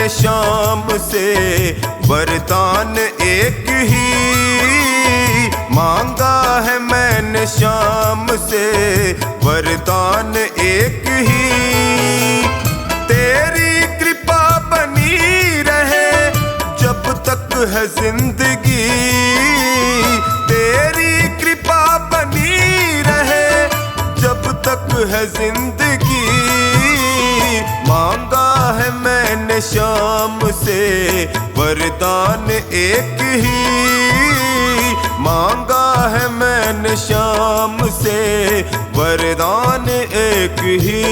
मैंने शाम से वरदान एक ही मांगा है, मैंने शाम से वरदान एक ही। तेरी कृपा बनी रहे जब तक है जिंदगी, तेरी कृपा बनी रहे जब तक है जिंदगी। मांगा है मैंने शाम से वरदान एक ही, मांगा है मैंने शाम से वरदान एक ही।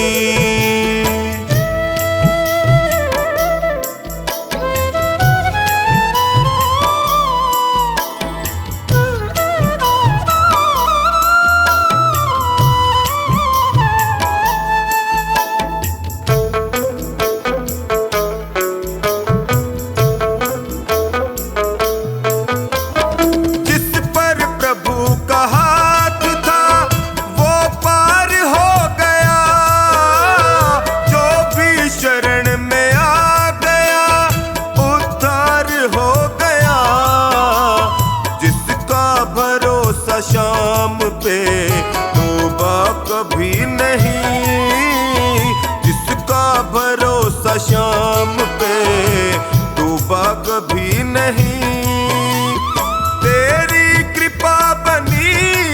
शाम पे तौबा कभी नहीं, जिसका भरोसा शाम पे तौबा कभी नहीं। तेरी कृपा बनी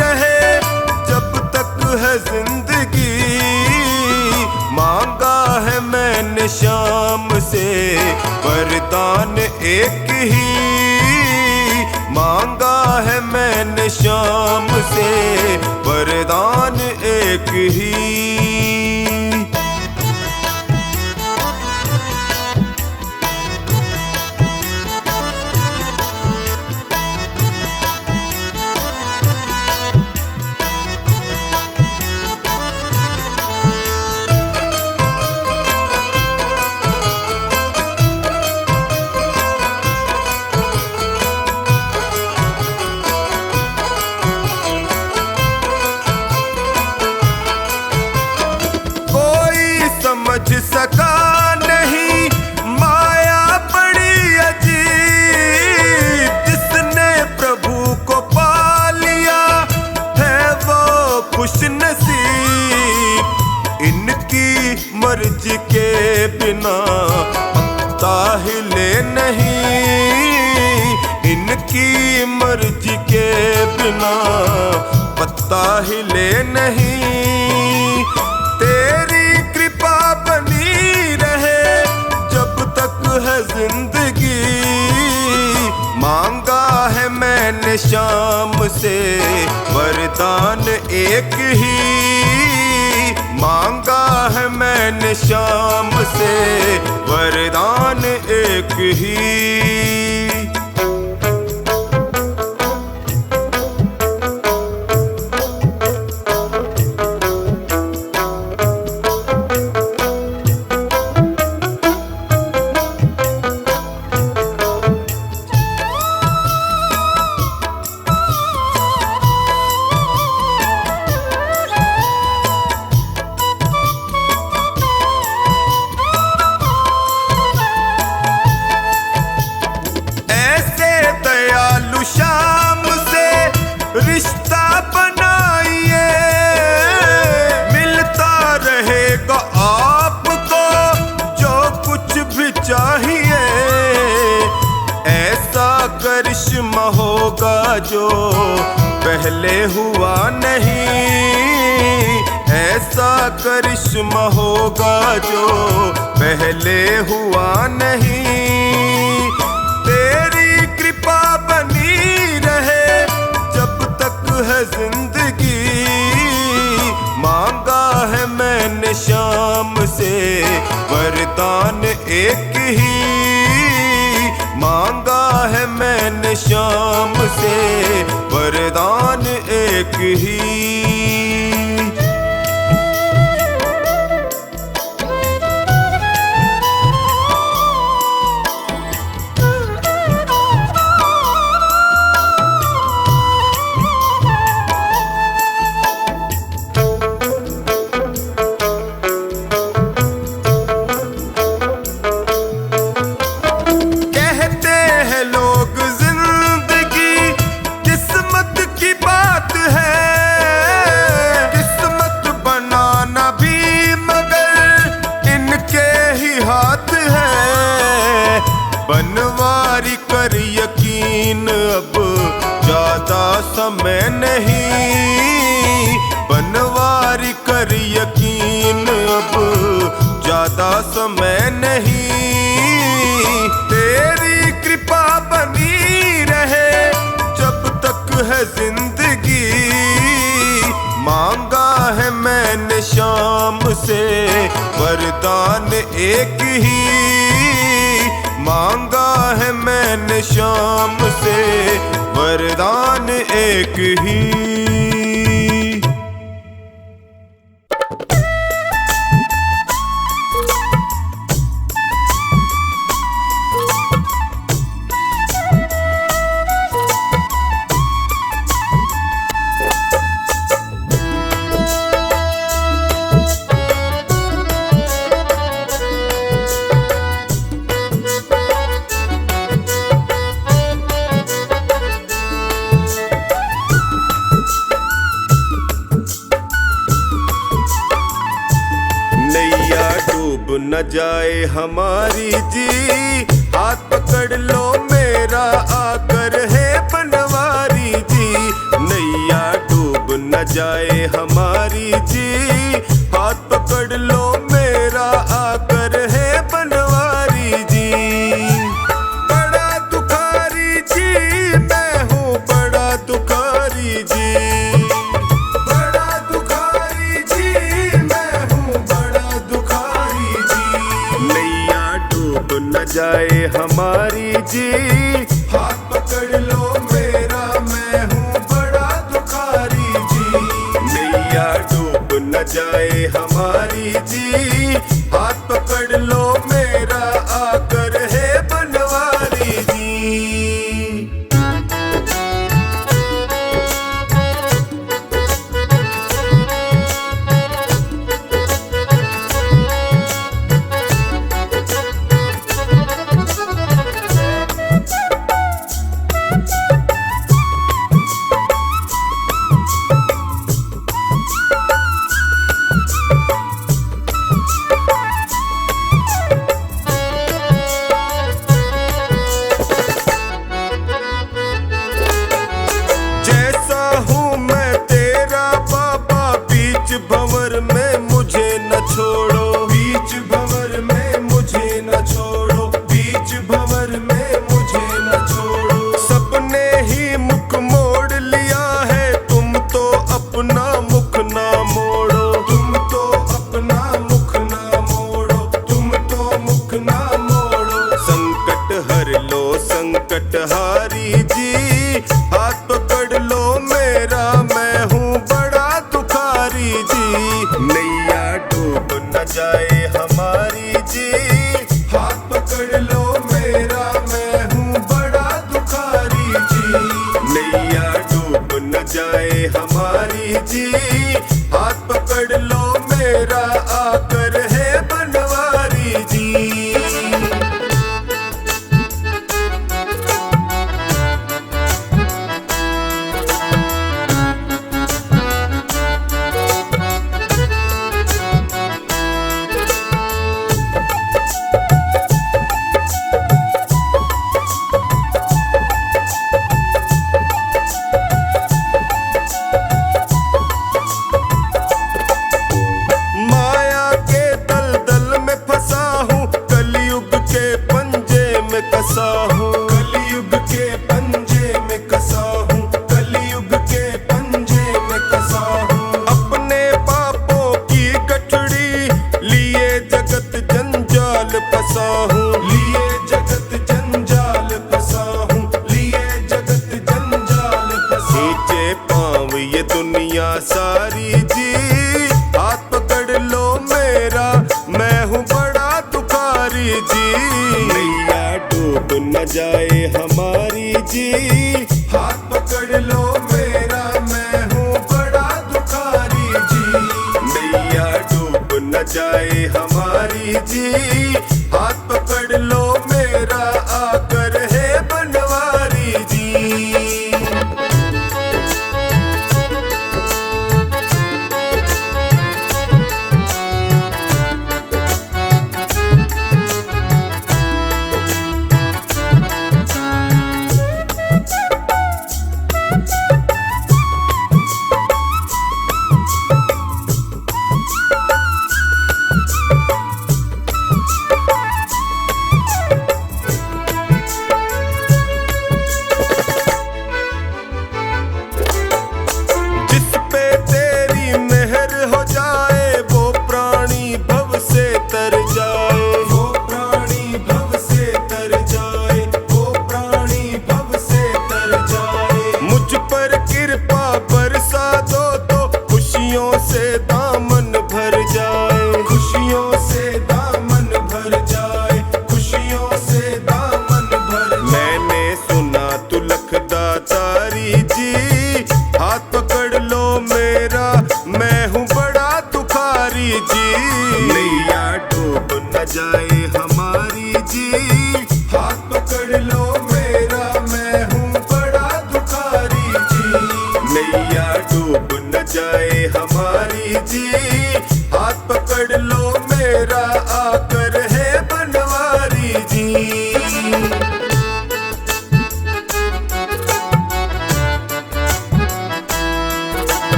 रहे जब तक है जिंदगी। मांगा है मैंने शाम से वरदान एक ही, मांगा है मैंने शाम से वरदान एक ही। समझ सका नहीं माया बड़ी अजीब, जिसने प्रभु को पा लिया है वो खुश नसीब। इनकी मर्जी के बिना पत्ता हिले नहीं, इनकी मर्जी के बिना पत्ता हिले नहीं। तेरी कृपा बनी रहे जब तक है जिंदगी। मांगा है मैंने शाम से वरदान एक ही, मांगा है मैंने शाम से वरदान एक ही। शाम से रिश्ता बनाइए, मिलता रहेगा आपको जो कुछ भी चाहिए। ऐसा करिश्मा होगा जो पहले हुआ नहीं, ऐसा करिश्मा होगा जो पहले हुआ नहीं। तेरी कृपा बनी रहे जब तक है जिंदगी। मांगा है मैंने शाम से वरदान एक ही, मांगा है मैंने शाम से वरदान एक ही। ज्यादा समय नहीं, तेरी कृपा बनी रहे जब तक है जिंदगी। मांगा है मैंने शाम से वरदान एक ही, मांगा है मैंने शाम से वरदान एक ही। न जाए हमारी जी, हाथ पकड़ लो मेरा आकर है बनवारी जी। नैया डूब न जाए हमारी जी, हाथ पकड़ लो मेरा आकर है बनवारी जी। बड़ा दुखारी जी मैं हूँ, बड़ा दुखारी जी, न जाए हमारी जी, हाथ पकड़ लो मेरा मैं हूँ बड़ा दुखारी जी। नैया डूब न जाए हमारी जी, हाथ पकड़ लो मेरा आकर है बनवारी जी। भंवर में मुझे न छोड़ो, बीच भंवर में मुझे न छोड़ो, बीच भंवर में मुझे न छोड़ो। सबने ही मुख मोड़ लिया है, तुम तो अपना मुख ना मोड़ो, तुम तो अपना मुख ना मोड़ो, तुम तो मुख ना मोड़ो। संकट हर लो संकट हारी जी, हाथ पकड़ लो मेरा मैं हूँ बड़ा दुखारी जी। नैया डूब न जाए हमारी जी, हाथ पकड़ लो मेरा मैं हूँ बड़ा दुखारी जी। नैया डूब न जाए हमारी जी, हाथ पकड़ लो मेरा आकर है बनवारी जी। कसा हूँ कलयुग के पंजे में कसा हूँ, कलयुग के पंजे में कसा हूँ। अपने पापों की गठड़ी लिए जगत जंजाल फंसा हूँ, लिए जगत जंजाल फंसा हूँ, लिए जगत जंजाल फंसा। नीचे पाँव ये दुनिया सारी जी, हाथ पकड़ लो मेरा मैं हूँ बड़ा दुखारी जी। डूब न जाए हमारी जी, हाथ पकड़ लो मेरा मैं हूँ बड़ा दुखारी जी। नैया डूब न जाए हमारी जी, हाथ पकड़ लो मेरा आकर है बनवारी जी।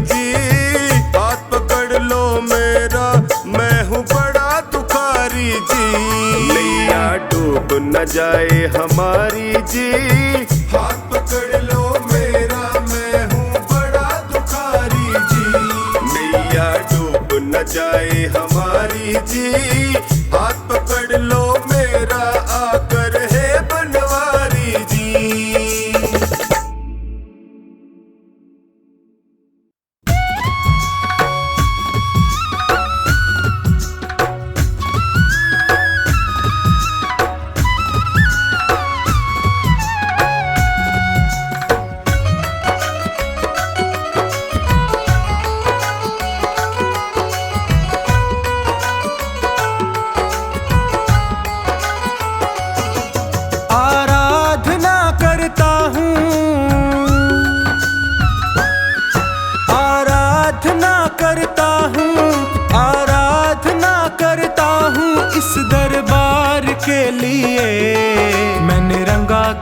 जी, हाथ पकड़ लो मेरा, मैं हूँ बड़ा दुखारी जी। नैया डूब न जाए हमारी जी, हाथ पकड़ लो मेरा, मैं हूँ बड़ा दुखारी जी। नैया डूब न जाए हमारी जी, हाथ पकड़ लो मेरा, आकर है बनवारी जी।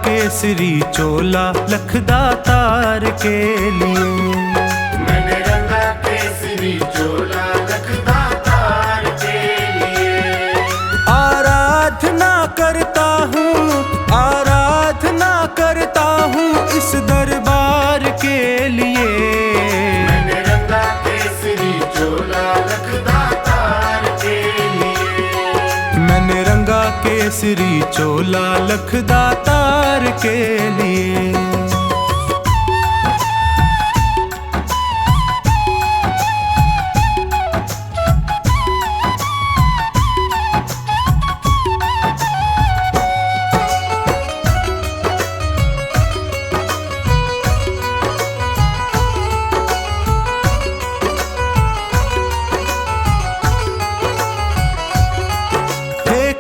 केसरी चोला लखदातार के लिए, मैंने रंगा केसरी चोला लखदातार के लिए। आराधना करता हूँ इस दरबार के लिए। मैंने रंगा केसरी चोला लखदातार के लिए। मैंने रंगा केसरी चोला लखदातार के लिए।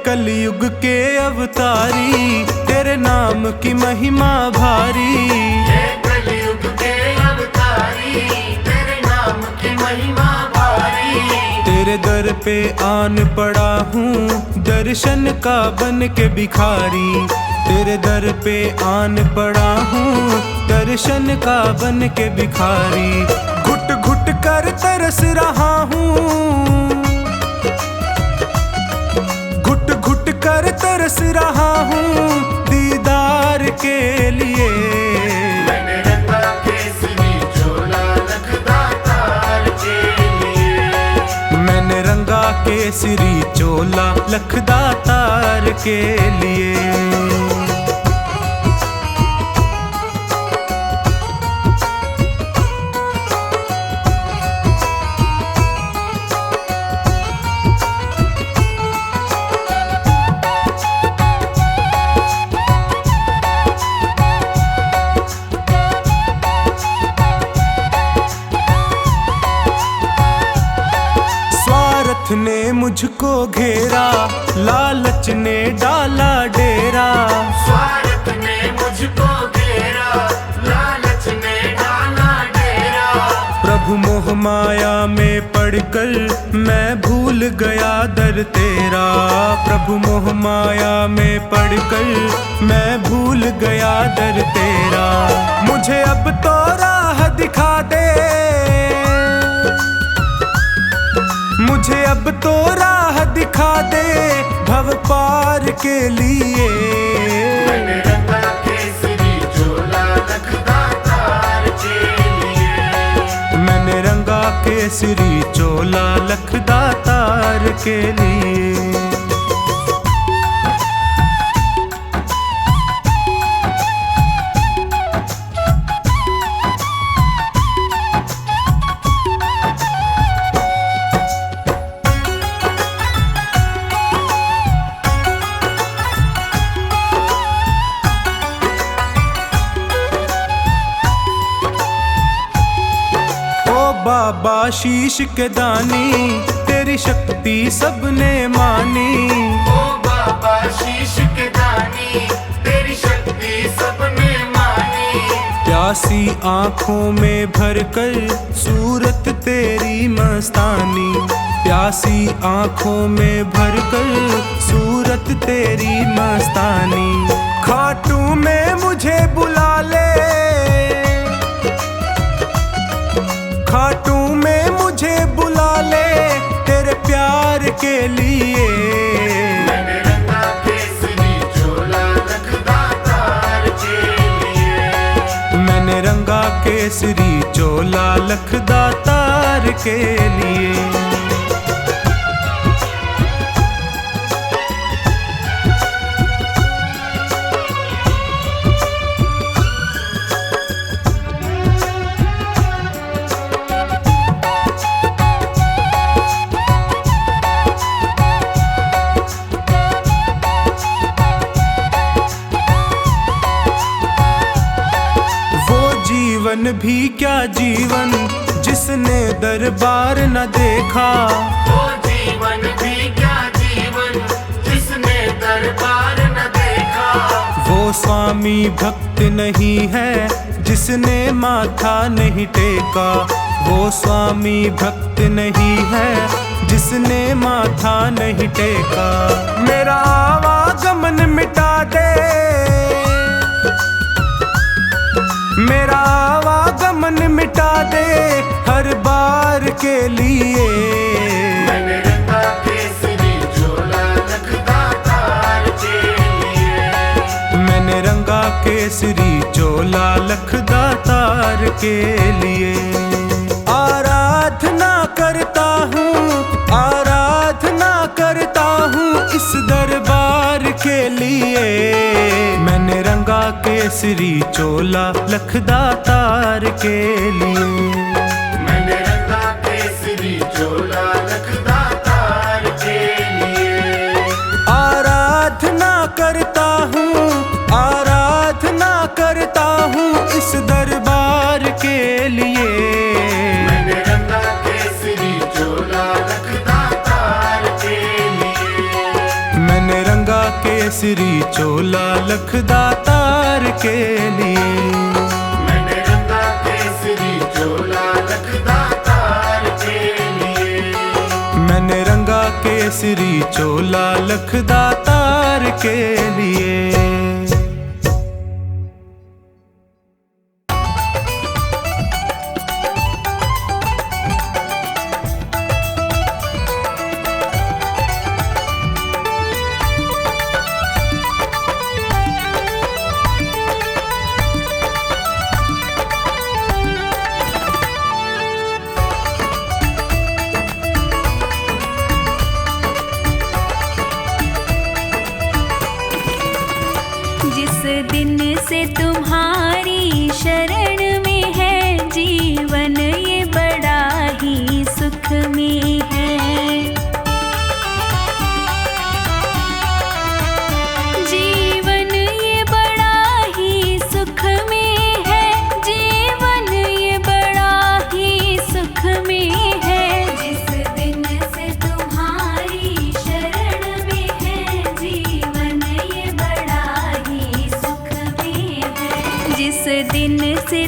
कलयुग के अवतारी, तेरे नाम की महिमा भारी। कलयुग के अवतारी, तेरे नाम की महिमा भारी। तेरे दर पे आन पड़ा हूँ दर्शन का बन के भिखारी। तेरे दर पे आन पड़ा हूँ दर्शन का बन के भिखारी। घुट घुट कर तरस रहा हूँ, घुट कर तरस रहा हूँ दीदार के लिए। मैंने रंगा केसरी चोला लखदातार के लिए। मैंने रंगा केसरी चोला लखदातार के लिए। ने मुझको घेरा, लालच ने डाला डेरा। स्वार्थ ने मुझको घेरा, लालच ने डाला डेरा। प्रभु मोह माया में पड़कर मैं भूल गया दर तेरा। प्रभु मोह माया में पड़कर मैं भूल गया दर तेरा। मुझे अब तो राह दिखा दे, मुझे अब तो राह दिखा दे भव पार के लिए। मैंने रंगा केसरी चोला लखदातार के लिए। मैंने रंगा केसरी चोला लखदातार के लिए। बाबा शीश के दानी, तेरी शक्ति सबने मानी। ओ बाबा शीश के दानी, तेरी शक्ति सबने मानी। प्यासी आँखों में भरकर सूरत तेरी मस्तानी। प्यासी आँखों में भरकर सूरत तेरी मस्तानी। खाटू में मुझे बुला ले, लिए। मैंने रंगा केसरी चोला लखदातार के लिए। मैंने रंगा केसरी चोला लखदातार के लिए। जीवन भी क्या जीवन जिसने दरबार न देखा। वो जीवन भी क्या जीवन जिसने दरबार न देखा। वो स्वामी भक्त नहीं है जिसने माथा नहीं टेका। वो स्वामी भक्त नहीं है जिसने माथा नहीं टेका। मेरा आवागमन मिटा दे, मेरा आवागमन मिटा दे हर बार के लिए। मैंने रंगा केसरी चोला लखदातार के लिए। मैंने रंगा केसरी चोला लखदातार के लिए। आराधना करता हूँ, आराधना करता हूँ इस दरबार के लिए। मैंने रंगा केसरी चोला लखदातार के लिए। मैंने रंगा केसरी चोला लखदातार के लिए। आराधना करता हूँ, आराधना करता हूँ इस दरबार के लिए। मैंने रंगा केसरी चोला लखदातार के लिए। मैंने रंगा केसरी चोला लखदातार के लिए। मैंने रंगा केसरी चोला लखदातार के लिए। मैंने रंगा केसरी चोला लखदातार के लिए। जिस दिन से तुम्हारी शरण में है जीवन ये बड़ा ही सुख में है। जीवन ये बड़ा ही सुख में है। जीवन ये बड़ा ही सुख में है। जिस दिन से तुम्हारी शरण में है जीवन ये बड़ा ही सुख में है। जिस दिन से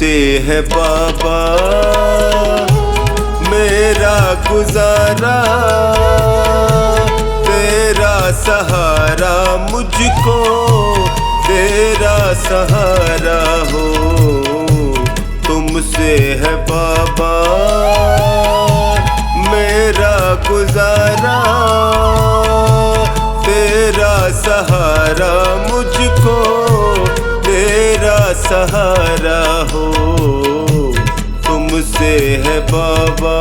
तुमसे है बाबा मेरा गुजारा, तेरा सहारा मुझको, तेरा सहारा हो। तुमसे है बाबा मेरा गुजारा, तेरा सहारा मुझको, तेरा सहारा हो। तुमसे है बाबा।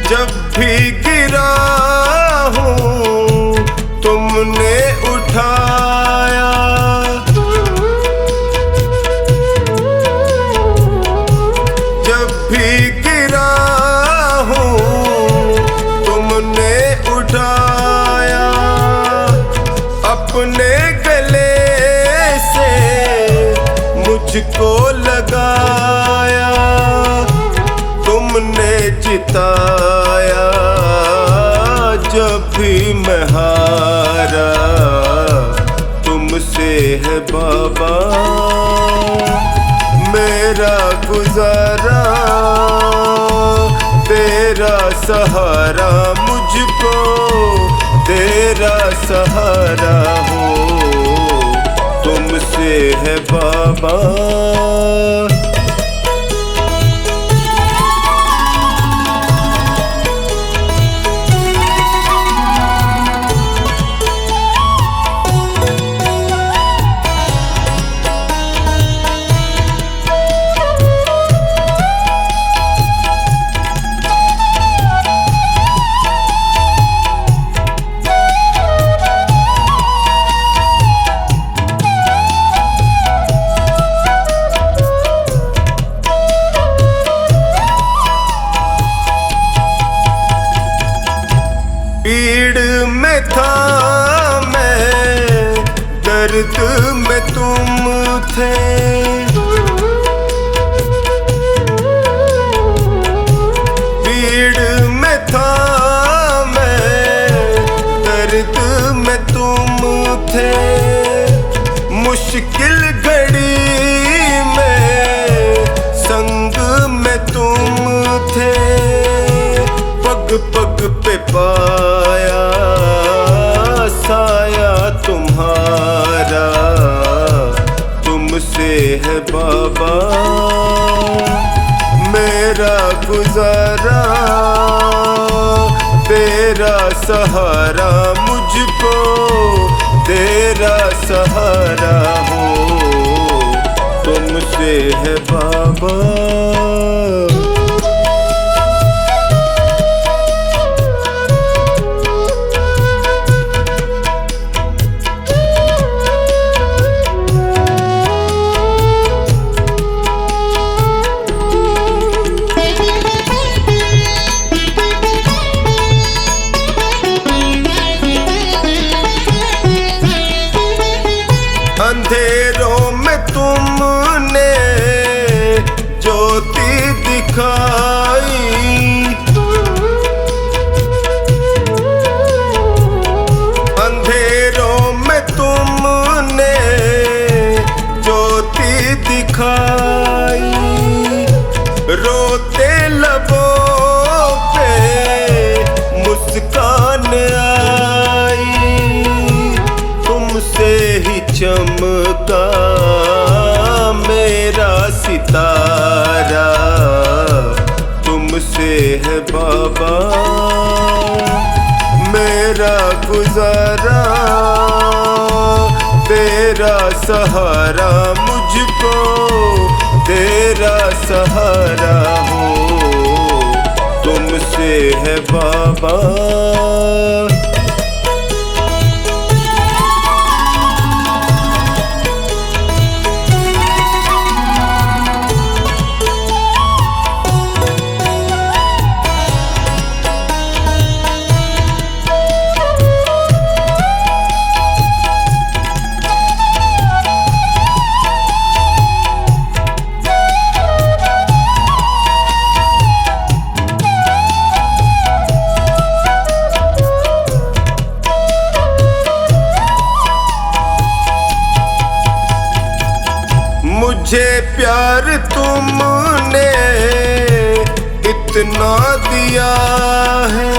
जब भी गिरा हूँ तुमने उठाया, जब भी गिरा हूँ तुमने उठाया, अपने गले से मुझको लगाया, तुमने जिताया जब भी मैं हारा। तुमसे है बाबा मेरा गुजारा, तेरा सहारा मुझको, तेरा सहारा हो। तुमसे है बाबा। पीड़ में था मैं, दर्द में तुम थे, पीड़ में था मैं, दर्द में तुम थे। मुश्किल घड़ी में संग में तुम थे, पग पग पे पाया साया तुम्हारा। तुमसे है बाबा मेरा गुजारा, तेरा सहारा मुझको, तेरा सहारा हो। तुमसे है बाबा। अंधेरों में तुमने ज्योति दिखाई, अंधेरों में तुमने ज्योति दिखाई। रोते लबों पे मुस्कान आई, तुमसे ही चमका मेरा सितारा। तुमसे है बाबा मेरा गुजारा, तेरा सहारा मुझको, तेरा सहारा हो। तुमसे है बाबा। प्यार तुमने इतना दिया है,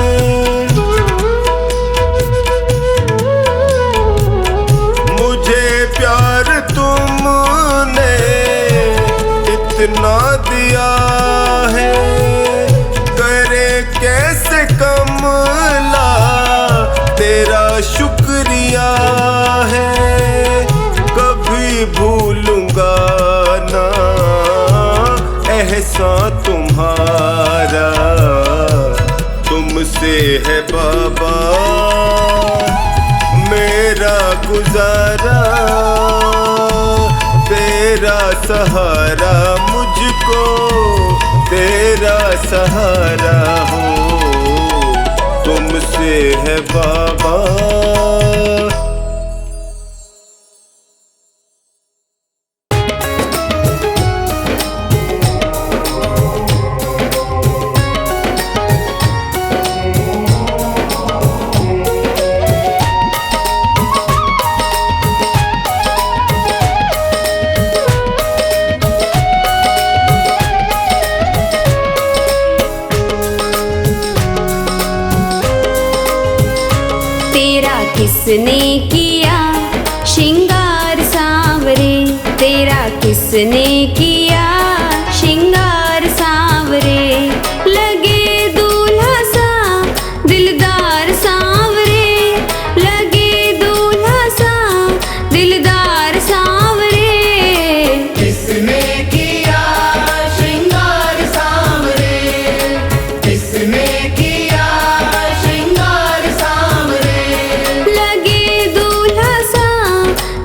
मुझे प्यार तुमने इतना दिया है, करे कैसे कमला तेरा शुक्रिया है। कभी भूलूंगा ना एहसान तुम्हारा, तुमसे है बाबा मेरा गुजारा, तेरा सहारा मुझको तेरा सहारा हो, तुमसे है बाबा। किसने किया श्रृंगार सांवरे, तेरा किसने किया श्रृंगार सांवरे, लगे दूल्हा सा दिलदार सांवरे, लगे दूल्हा सा दिलदार सांवरे। किसने किया श्रृंगार सांवरे, किसने किया श्रृंगार सांवरे,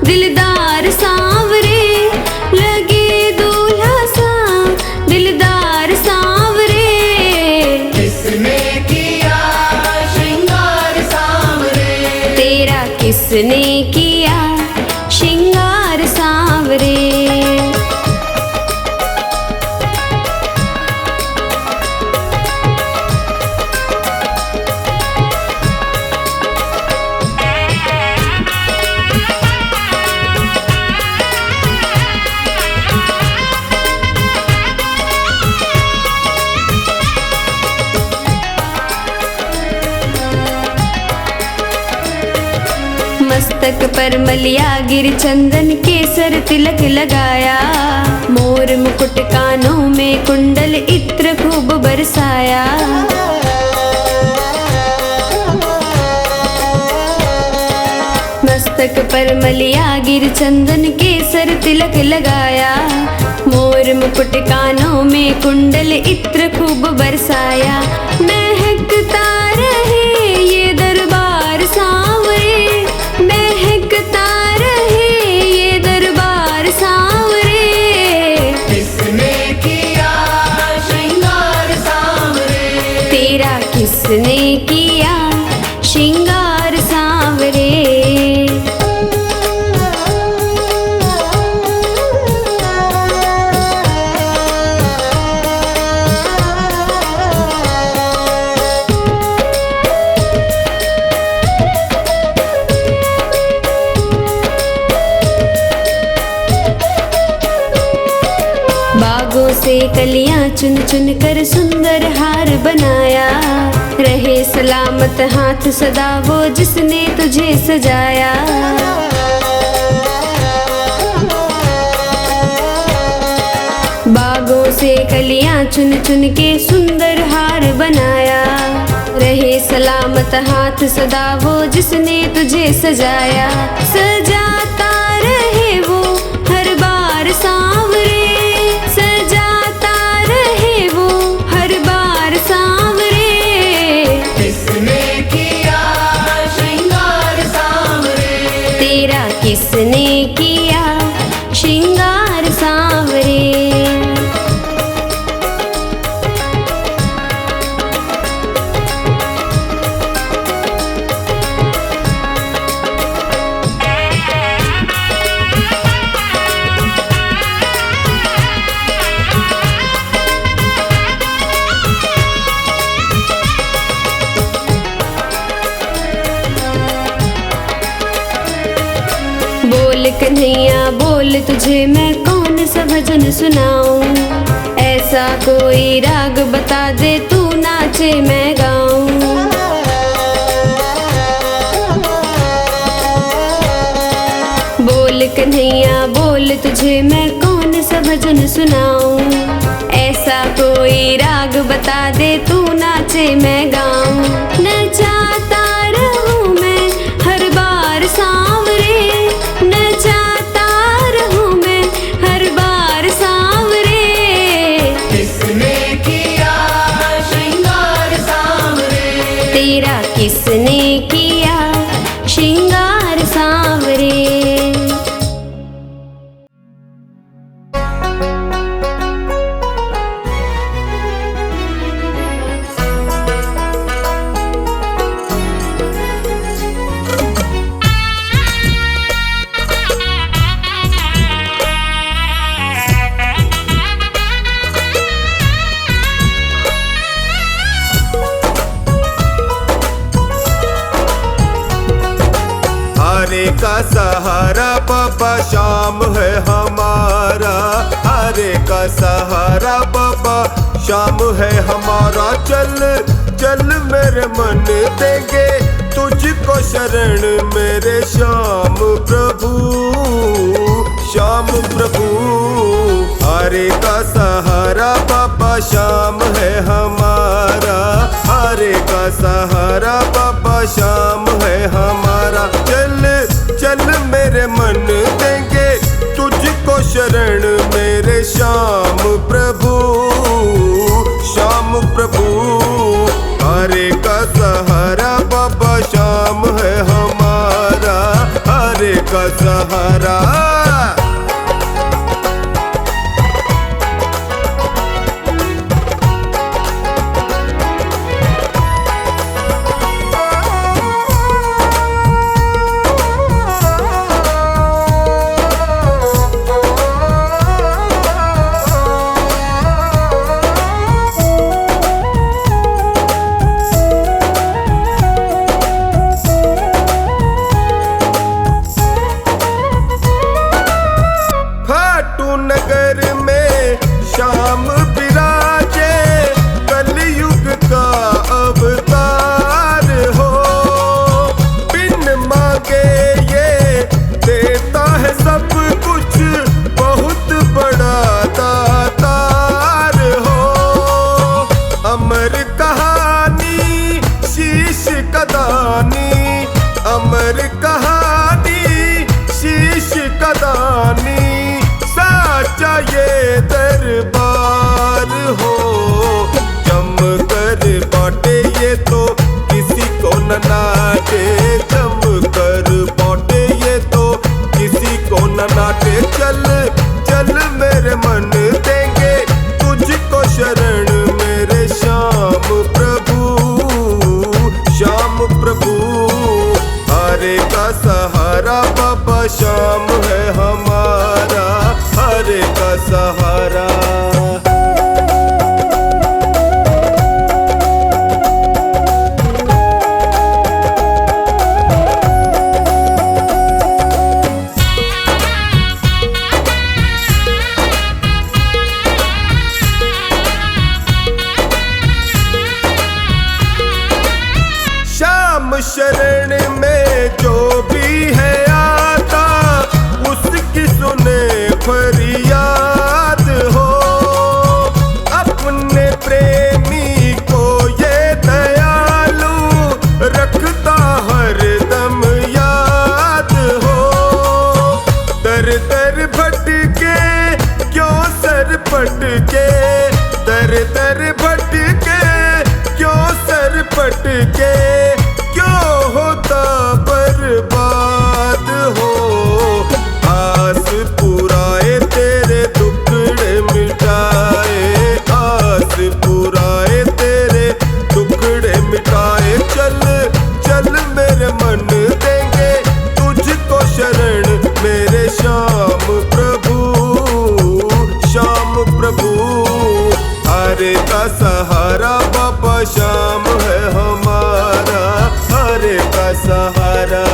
दिलदार सांवरे, लगे दूल्हा सा दिलदार सांवरे। किसने किया श्रृंगार सांवरे, तेरा किसने किया श्रृंगार सांवरे। मस्तक पर मलिया गिर चंदन केसर तिलक लगाया, मोर मुकुट कानों में कुंडल इत्र खूब बरसाया। मस्तक पर मलिया गिर चंदन केसर तिलक लगाया, मोर मुकुट कानों में कुंडल इत्र खूब बरसाया। महकता रहे ये दरबार सांवरे, महकता रहे ये दरबार सांवरे। किसने किया श्रृंगार सांवरे, तेरा किसने किया श्रृंगार सांवरे। बागों से कलियां चुन चुन कर सुंदर हार बनाया, रहे सलामत हाथ सदा वो जिसने तुझे सजाया। बागों से कलियां चुन चुन के सुंदर हार बनाया, रहे सलामत हाथ सदा वो जिसने तुझे सजाया। सजाता रहे वो हर बार सांवरे, सजाता रहे वो हर बार सांवरे। किसने किया श्रृंगार सांवरे, तेरा किसने किया श्रृंगार सांवरे। बोल कन्हैया बोल तुझे मैं कौन कौन सा भजन सुनाऊं। ऐसा कोई राग बता दे, तू नाचे मैं गाऊं। बोल कन्हैया बोल, तुझे मैं कौन सा भजन सुनाऊं। ऐसा कोई राग बता दे, तू नाचे मैं गाऊं। नचाता रहूं मैं हर बार सांवरे, नचाता रहूं मैं हर बार सांवरे। किसने किया श्रृंगार सांवरे, तेरा किसने किया श्रृंगार सांवरे। हरे का सहारा बाबा शाम है हमारा, हरे का सहारा बाबा शाम है हमारा। चल चल मेरे मन देंगे तुझको शरण मेरे श्याम प्रभु, श्याम प्रभु। हरे का सहारा बाबा शाम है हमारा, हरे का सहारा बाबा शाम है हमारा। चल चल मेरे मन देंगे तुझको शरण मेरे श्याम प्रभु, श्याम प्रभु। हरे का सहारा बाबा शाम है हमारा, हरे का सहारा। नगर में श्याम विराजे, कलयुग का अवतार हो। बिन मांगे ये देता है सब कुछ, बहुत बड़ा दातार हो। अमर कहानी शीश कदानी, अमर कहानी शीश कदानी। साचा ये दरबार हो, जम कर बाटे ये तो किसी को न नाटे, जम कर बाटे ये तो किसी को न नाटे। चल चल मेरे मन देंगे तुझको शरण मेरे श्याम प्रभु, श्याम प्रभु। हरे का सहारा बाबा श्याम है हमारा, हरे का सहारा। श्याम शरण में जो भी है आता, उसकी सुने फरियाद हो। अपने प्रेमी को ये दयालु रखता हर दम याद हो। दर दर भटके क्यों सर पटके, दर दर भटके क्यों सर पटके। क्यों होता बर्बाद हो, आस पुराए तेरे टुकड़े मिटाए, आस पुराए तेरे टुकड़े मिटाए। चल चल मेरे मन देंगे तुझको शरण मेरे श्याम प्रभु, श्याम प्रभु। हरे का सहारा बाबा श्याम है हमारा, हरे का सहारा।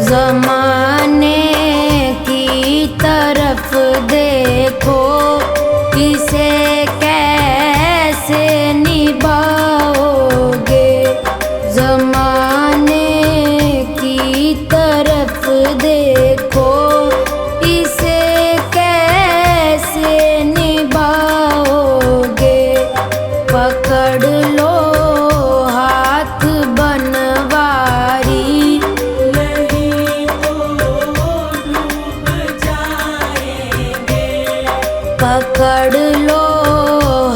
जमाने की तरफ देखो, इसे कैसे निभाओगे। जमाने की तरफ देखो, इसे कैसे निभाओगे। पकड़ लो हाथ बनवारी, नहीं तो डूब जाएंगे। पकड़ लो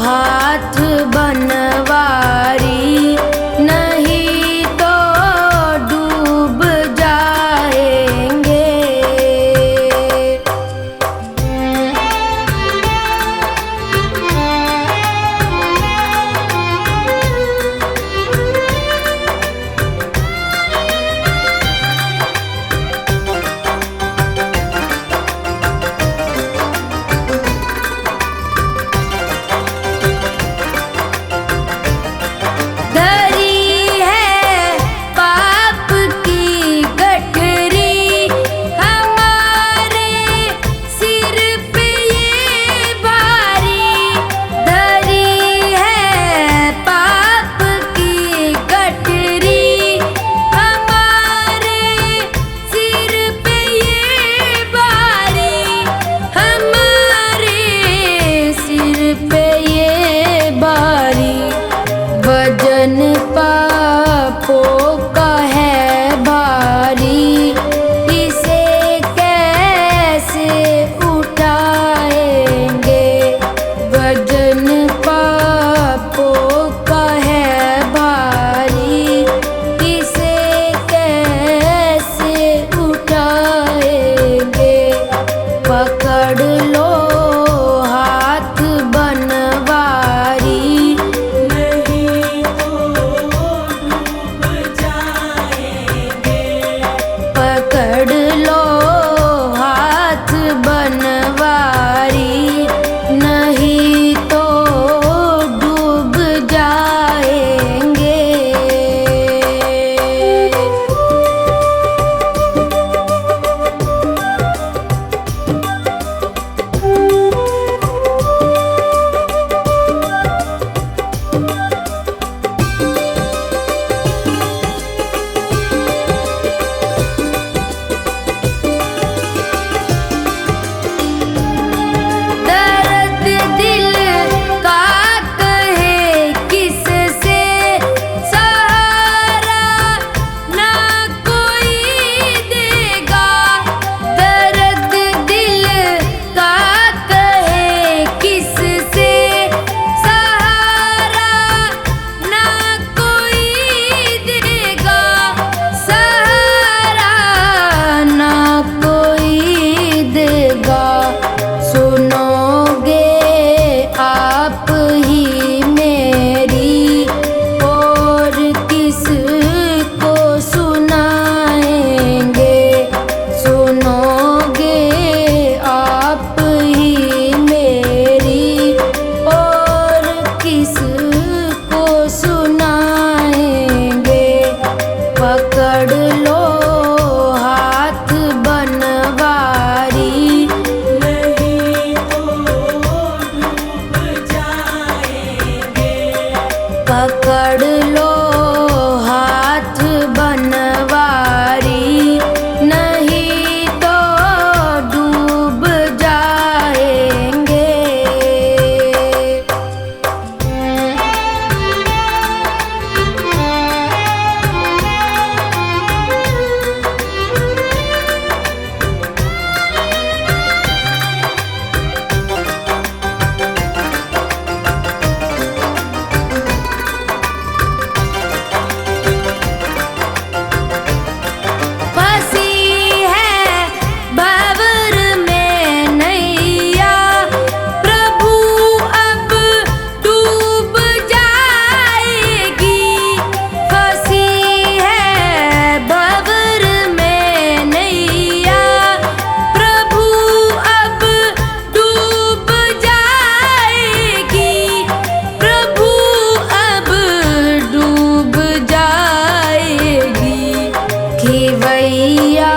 हाथ बनवारी, नहीं तो डूब जाएंगे। मैया